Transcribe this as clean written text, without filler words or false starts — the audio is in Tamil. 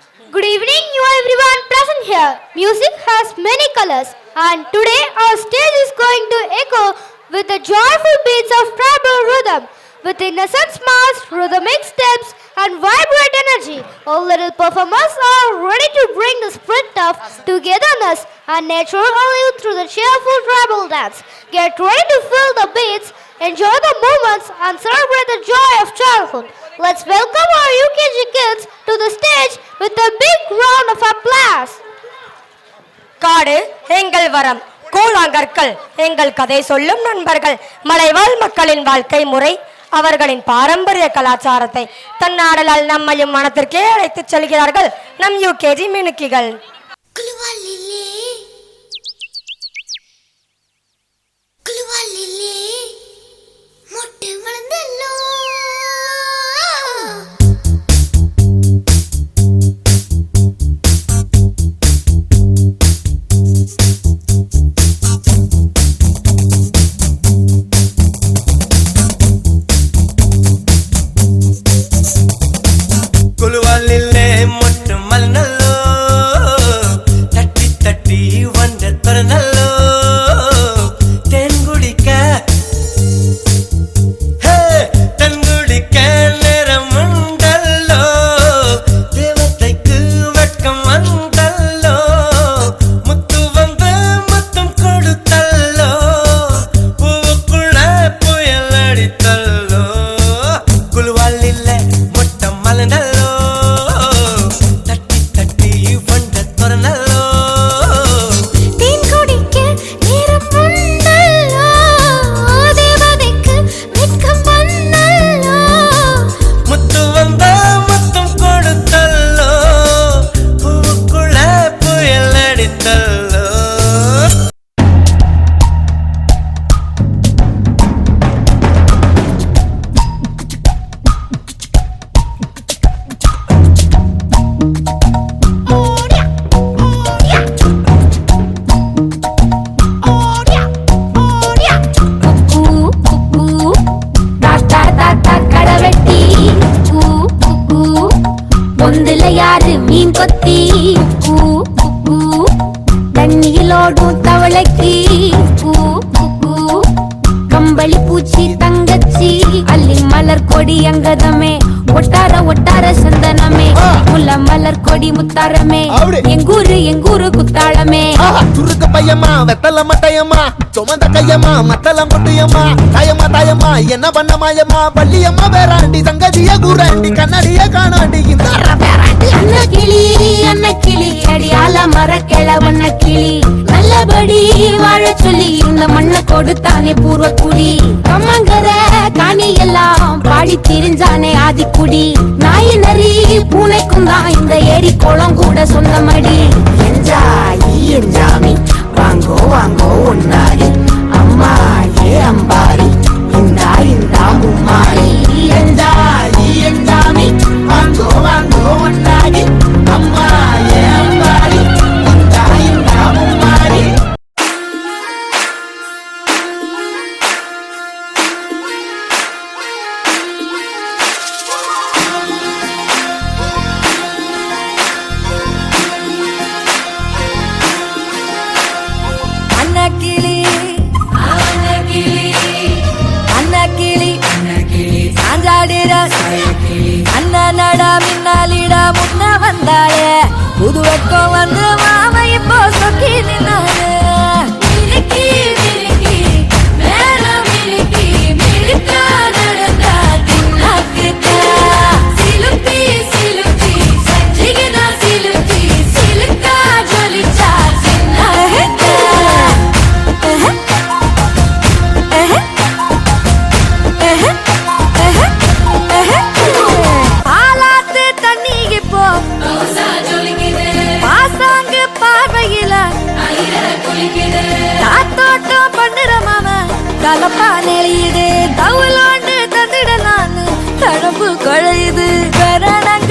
Good evening, you everyone present here. Music has many colors, and today our stage is going to echo with the joyful beats of tribal rhythm, with innocent smiles, rhythmic steps, and vibrant energy. All little performers are ready to bring the spirit of togetherness and nature alive through the cheerful tribal dance. Get ready to feel the beats, enjoy the moments, and celebrate the joy of childhood. Let's welcome our UKG kids to the stage with a big round of applause. காடு எங்கள் வரம், கூழாங்கற்கள் எங்கள் கதை சொல்லும் நண்பர்கள், மலைவாழ் மக்களின் வாழ்க்கை முறை, அவர்களின் பாரம்பரிய கலாச்சாரத்தை தன்னாடலால் நம்மையும் மனத்திற்கே அழைத்துச் செல்கிறார்கள் நம் யூகேஜி மினுக்கிகள். கம்பளி பூச்சி தங்கச்சி அள்ளி மலர் கொடி அங்கதமே ஒட்டார ஒட்டார சந்தனமே முல்ல மலர் கொடி முத்தாரமே எங்கூரு குத்தாளமே துருக்கு பையம்மா வெத்தல மட்டையம்மா சுமந்த கையம்மா மத்தல முட்டையம்மா தாயம்மா தாயம்மா என்ன பண்ண மாயம்மா பள்ளியம்மா வேறாண்டி சங்கதிய கூறாண்டி கண்ணடிய காணாண்டி இந்த அன்ன கிளி அடியால மர கிழவண்ண கிளி நல்லபடி வாழ சொல்லி இந்த மண்ணை கொடுத்தானே பூர்வ குடி கம்மங்கர காணி எல்லாம் பாடி திரிஞ்சானே ஆதிக்குடி நாய் நரி பூனைக்கும் தான் இந்த ஏரி குளம் கூட சொந்தமடி என்ஜாமி வாங்கோ வாங்கோ ஒன்னாரி அம்மா ஏ அம்பாரி இந்தா இந்தா மும்மாரி என்ஜாமி வாங்கோ வாங்கோ ஒன்னாரி அம்மா ஏ அம்பாரி இந்தா இந்தா மும்மாரி. அண்ணனடா மின்னாலிடா முன்ன வந்தாயே புது வெக்கம் வந்து மாமா இப்போ சொக்கி நின்னாரு கலப்பா நெளியுது தவுலாண்டு தந்திடலான்னு தடம்பு குழையுது கரணங்க